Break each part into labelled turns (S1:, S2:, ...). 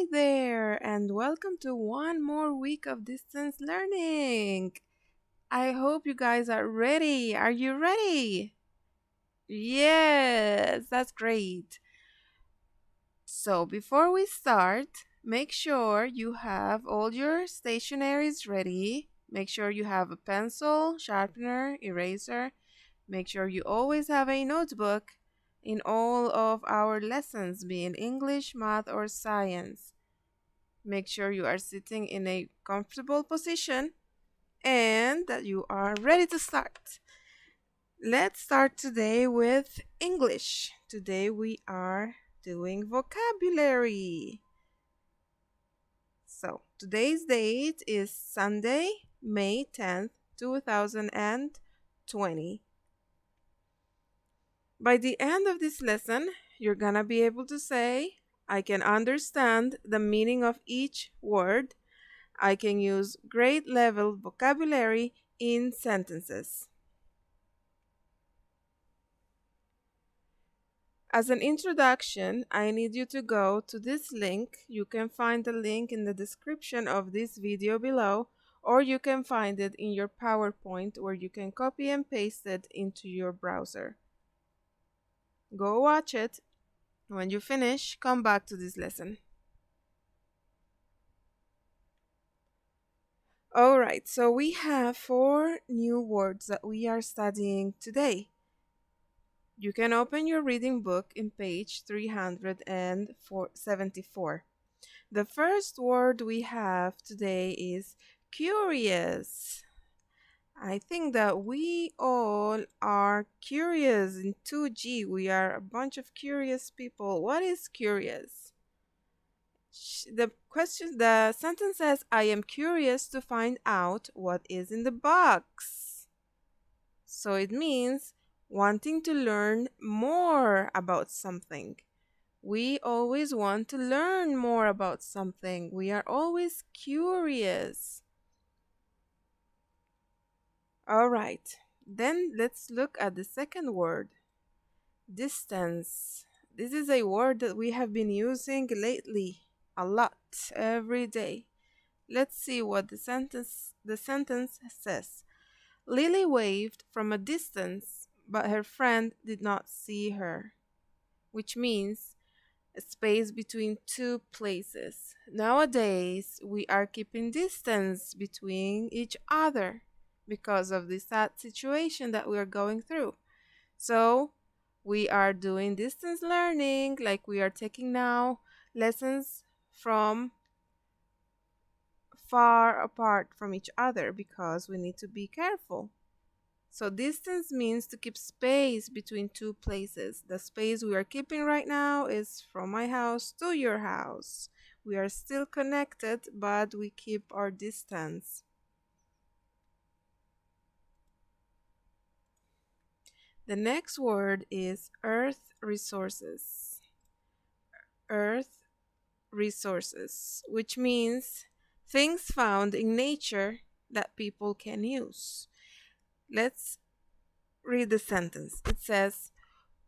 S1: Hi there, and welcome to one more week of distance learning. I hope you guys are ready. Are you ready? Yes, that's great. So, before we start, make sure you have all your stationaries ready. Make sure you have a pencil, sharpener, eraser. Make sure you always have a notebook in all of our lessons, be it English, math, or science. Make sure you are sitting in a comfortable position and that you are ready to start. Let's start today with English. Today we are doing vocabulary. So, today's date is Sunday, May 10th, 2020. By the end of this lesson, you're gonna be able to say, I can understand the meaning of each word. I can use grade level vocabulary in sentences. As an introduction, I need you to go to this link. You can find the link in the description of this video below, or you can find it in your PowerPoint where you can copy and paste it into your browser. Go watch it. When you finish, come back to this lesson. Alright, so we have 4 new words that we are studying today. You can open your reading book in page 374. The first word we have today is curious. I think that we all are curious in 2G. We are a bunch of curious people. What is curious? The sentence says, I am curious to find out what is in the box. So it means wanting to learn more about something. We always want to learn more about something. We are always curious. All right, then let's look at the second word, distance. This is a word that we have been using lately a lot, every day. Let's see what the sentence says. Lily waved from a distance, but her friend did not see her, which means a space between two places. Nowadays, we are keeping distance between each other because of the sad situation that we are going through. So, we are doing distance learning, like we are taking now lessons from far apart from each other because we need to be careful. So distance means to keep space between two places. The space we are keeping right now is from my house to your house. We are still connected, but we keep our distance. The next word is earth resources. Earth resources, which means things found in nature that people can use. Let's read the sentence. It says,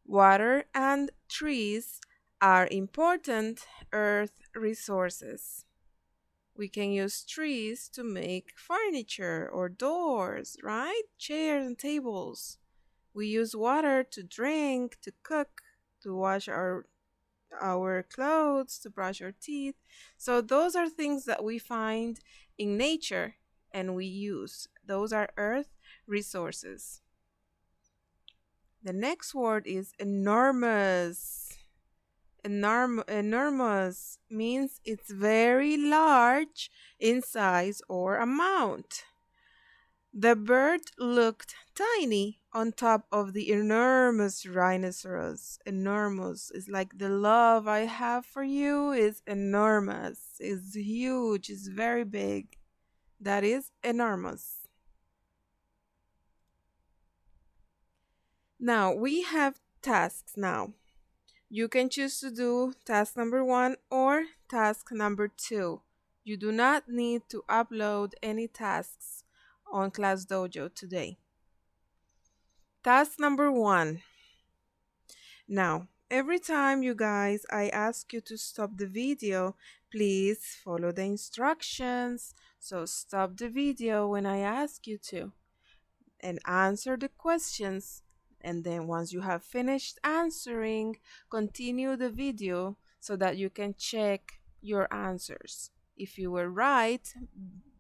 S1: water and trees are important earth resources. We can use trees to make furniture or doors, right? Chairs and tables. We use water to drink, to cook, to wash our clothes, to brush our teeth. So those are things that we find in nature and we use. Those are earth resources. The next word is enormous. Enormous means it's very large in size or amount. The bird looked tiny on top of the enormous rhinoceros. Enormous is like the love I have for you is enormous, is huge, is very big. That is enormous. Now we have tasks now. You can choose to do task number 1 or task number 2. You do not need to upload any tasks on Class Dojo today. Task number 1. Now, Every time, you guys, I ask you to stop the video, please follow the instructions. So stop the video when I ask you to and answer the questions. And then once you have finished answering, continue the video so that you can check your answers. If you were right,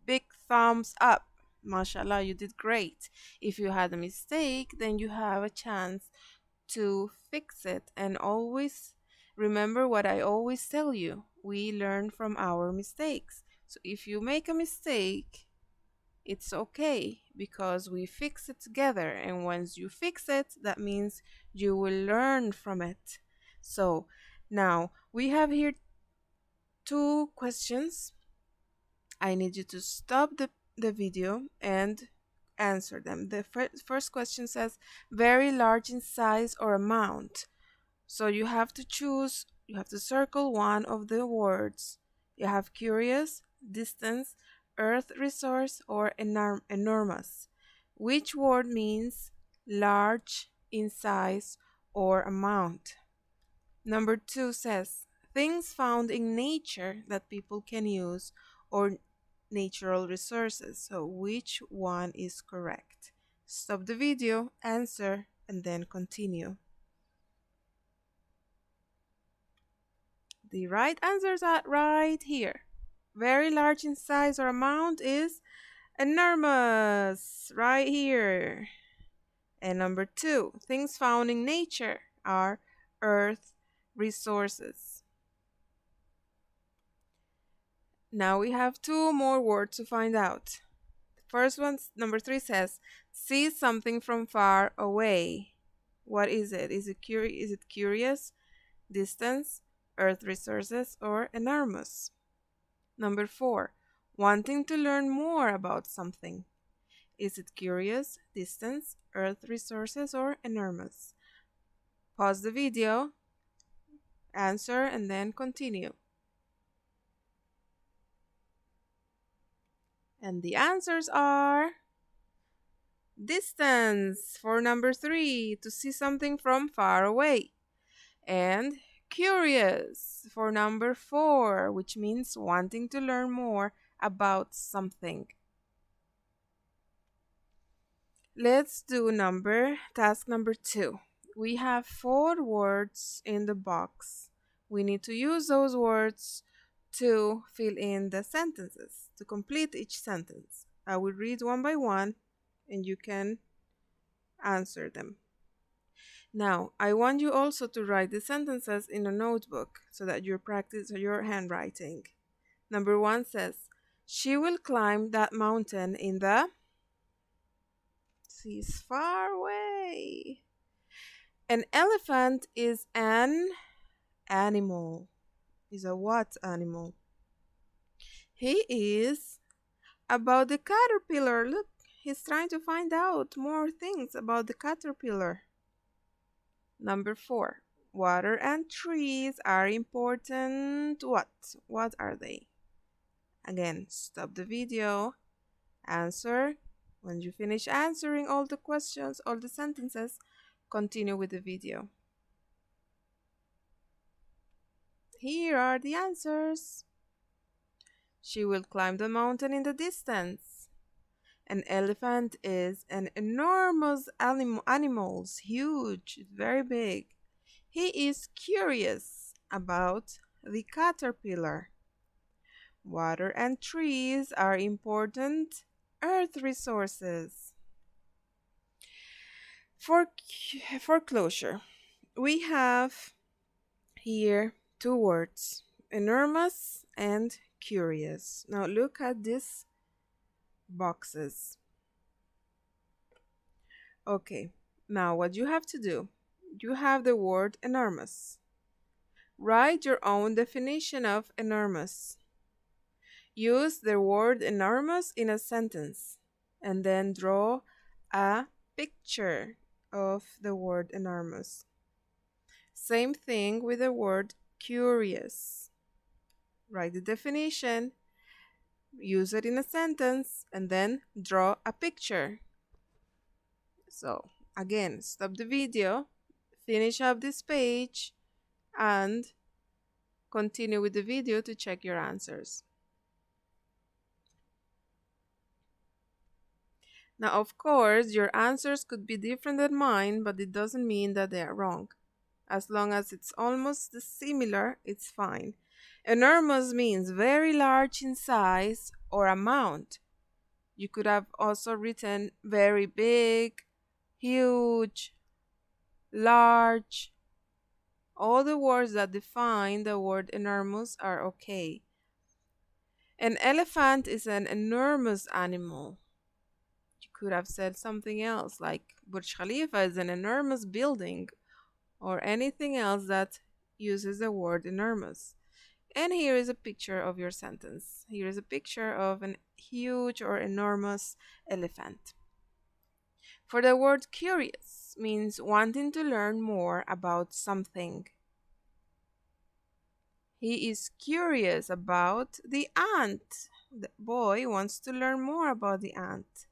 S1: big thumbs up. Mashallah, you did great. If you had a mistake, then you have a chance to fix it. And always remember what I always tell you, we learn from our mistakes. So if you make a mistake, it's okay because we fix it together. And once you fix it, that means you will learn from it. So now we have here two questions. I need you to stop the video and answer them. The first question says, very large in size or amount. So you have to choose, you have to circle one of the words. You have curious, distance, earth resource, or enormous. Which word means large in size or amount? Number 2 says, things found in nature that people can use or natural resources. So which one is correct? Stop the video, answer, and then continue. The right answers are right here. Very large in size or amount is enormous, right here. And number 2, things found in nature are earth resources. Now we have two more words to find out. The first one, number 3 says, see something from far away. What is it? Is it curious, distance, earth resources, or enormous? Number 4, wanting to learn more about something. Is it curious, distance, earth resources, or enormous? Pause the video, answer, and then continue. And the answers are distance for number 3, to see something from far away. And curious for number 4, which means wanting to learn more about something. Let's do task number 2. We have 4 words in the box. We need to use those words to fill in the sentences, to complete each sentence. I will read one by one and you can answer them. Now, I want you also to write the sentences in a notebook so that you practice your handwriting. Number 1 says, she will climb that mountain in the... She's far away. An elephant is an animal. Is a what animal? He is about the caterpillar. Look, he's trying to find out more things about the caterpillar. Number 4, water and trees are important. What are they? Again, stop the video, answer. When you finish answering all the questions, all the sentences, continue with the video. Here are the answers. She will climb the mountain in the distance. An elephant is an enormous animal, huge, very big. He is curious about the caterpillar. Water and trees are important earth resources. For closure, we have here 2 words, enormous and curious. Now look at these boxes. Okay, now what you have to do, you have the word enormous. Write your own definition of enormous. Use the word enormous in a sentence and then draw a picture of the word enormous. Same thing with the word curious. Write the definition, use it in a sentence, and then draw a picture. So, again, stop the video, finish up this page, and continue with the video to check your answers. Now, of course, your answers could be different than mine, but it doesn't mean that they are wrong. As long as it's almost similar, it's fine. Enormous means very large in size or amount. You could have also written very big, huge, large. All the words that define the word enormous are okay. An elephant is an enormous animal. You could have said something else like Burj Khalifa is an enormous building, or anything else that uses the word enormous. And here is a picture of your sentence. Here is a picture of an huge or enormous elephant. For the word curious means wanting to learn more about something. He is curious about the ant. The boy wants to learn more about the ant.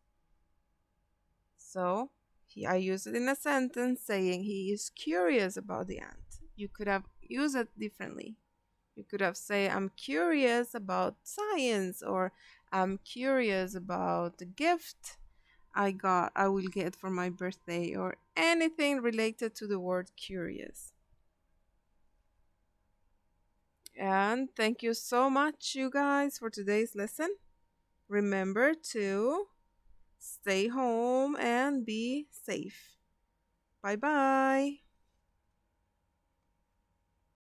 S1: So I use it in a sentence saying he is curious about the ant. You could have used it differently. You could have said, I'm curious about science, or I'm curious about the gift I will get for my birthday, or anything related to the word curious. And thank you so much, you guys, for today's lesson. Remember to stay home and be safe. Bye bye.